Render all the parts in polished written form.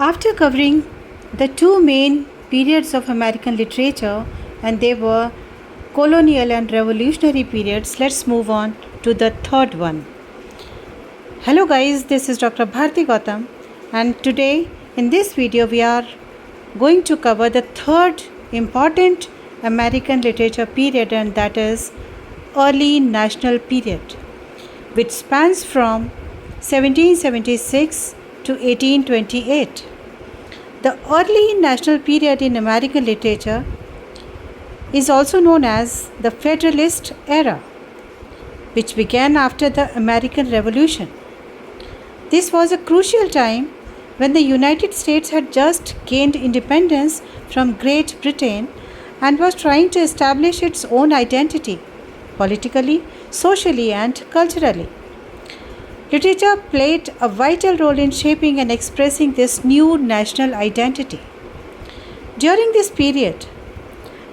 After covering the two main periods of American literature, and they were colonial and revolutionary periods, let's move on to the third one. Hello guys, this is Dr. Bharti Gautam, and today in this video we are going to cover the third important American literature period, and that is early national period, which spans from 1776 to 1828. The early national period in American literature is also known as the Federalist era, which began after the American Revolution. This was a crucial time when the United States had just gained independence from Great Britain and was trying to establish its own identity politically, socially, and culturally. Literature played a vital role in shaping and expressing this new national identity. During this period,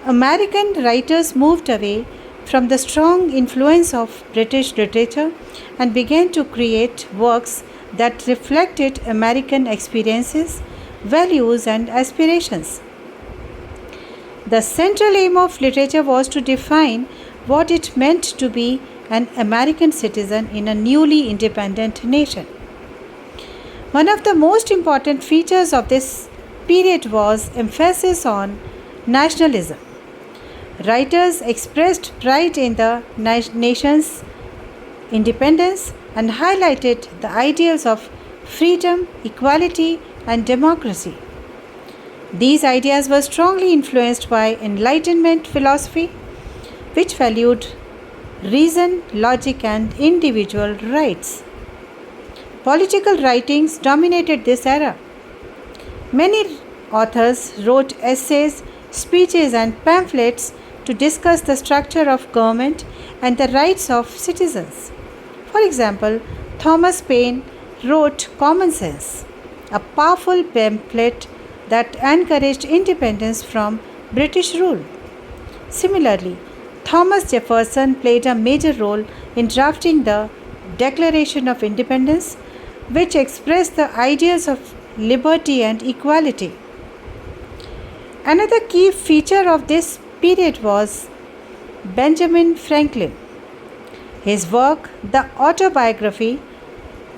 American writers moved away from the strong influence of British literature and began to create works that reflected American experiences, values, and aspirations. The central aim of literature was to define what it meant to be an American citizen in a newly independent nation. One of the most important features of this period was emphasis on nationalism. Writers expressed pride in the nation's independence and highlighted the ideals of freedom, equality, and democracy. These ideas were strongly influenced by Enlightenment philosophy, which valued reason, logic, and individual rights. Political writings dominated this era. Many authors wrote essays, speeches, and pamphlets to discuss the structure of government and the rights of citizens. For example, Thomas Paine wrote Common Sense, a powerful pamphlet that encouraged independence from British rule. Similarly, Thomas Jefferson played a major role in drafting the Declaration of Independence, which expressed the ideas of liberty and equality. Another key feature of this period was Benjamin Franklin. His work, The Autobiography,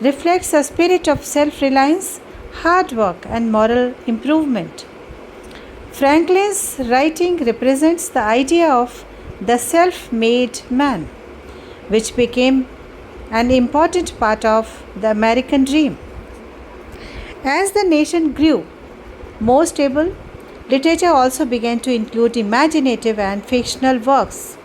reflects a spirit of self-reliance, hard work, and moral improvement. Franklin's writing represents the idea of the self-made man, which became an important part of the American dream. As the nation grew more stable, literature also began to include imaginative and fictional works.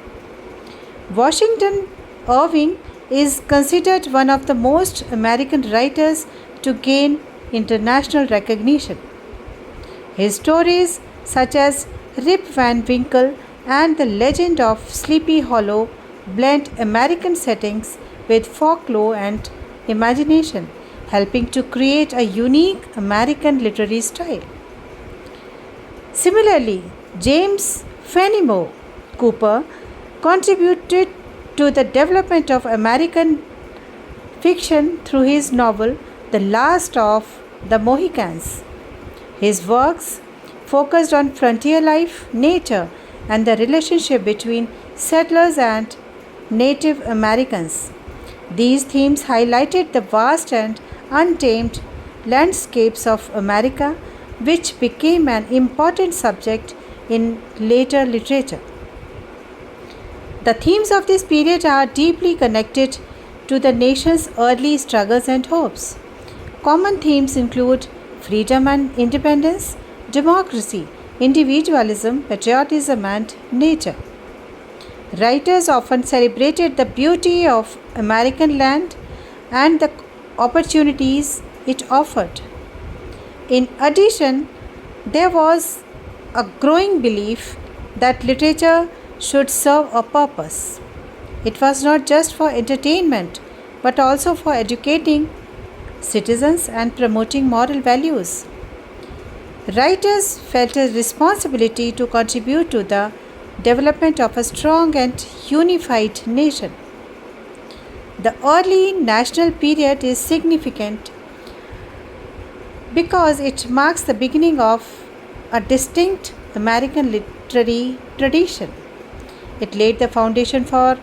Washington Irving is considered one of the most American writers to gain international recognition. His stories, such as Rip Van Winkle and The Legend of Sleepy Hollow, blend American settings with folklore and imagination, helping to create a unique American literary style. Similarly, James Fenimore Cooper contributed to the development of American fiction through his novel The Last of the Mohicans. His works focused on frontier life, nature, and the relationship between settlers and Native Americans. These themes highlighted the vast and untamed landscapes of America, which became an important subject in later literature. The themes of this period are deeply connected to the nation's early struggles and hopes. Common themes include freedom and independence, democracy, individualism, patriotism, and nature. Writers often celebrated the beauty of American land and the opportunities it offered. In addition, there was a growing belief that literature should serve a purpose. It was not just for entertainment, but also for educating citizens and promoting moral values. Writers felt a responsibility to contribute to the development of a strong and unified nation. The early national period is significant because it marks the beginning of a distinct American literary tradition. It laid the foundation for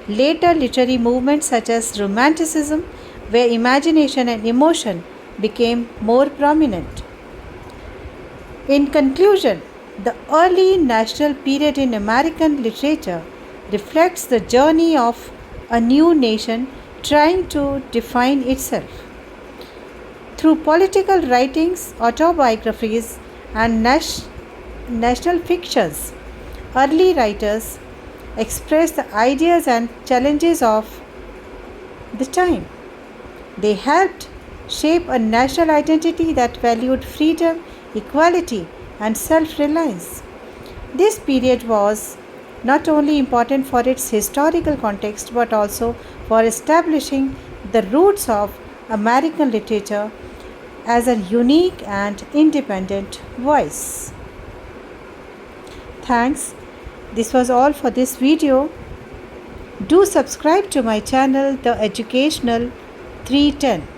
later literary movements such as Romanticism, where imagination and emotion became more prominent. In conclusion, the early national period in American literature reflects the journey of a new nation trying to define itself. Through political writings, autobiographies, and national fictions, early writers expressed the ideas and challenges of the time. They helped shape a national identity that valued freedom, equality, and self reliance. This period was not only important for its historical context but also for establishing the roots of American literature as a unique and independent voice. Thanks. This was all for this video. Do subscribe to my channel, The Educational 310.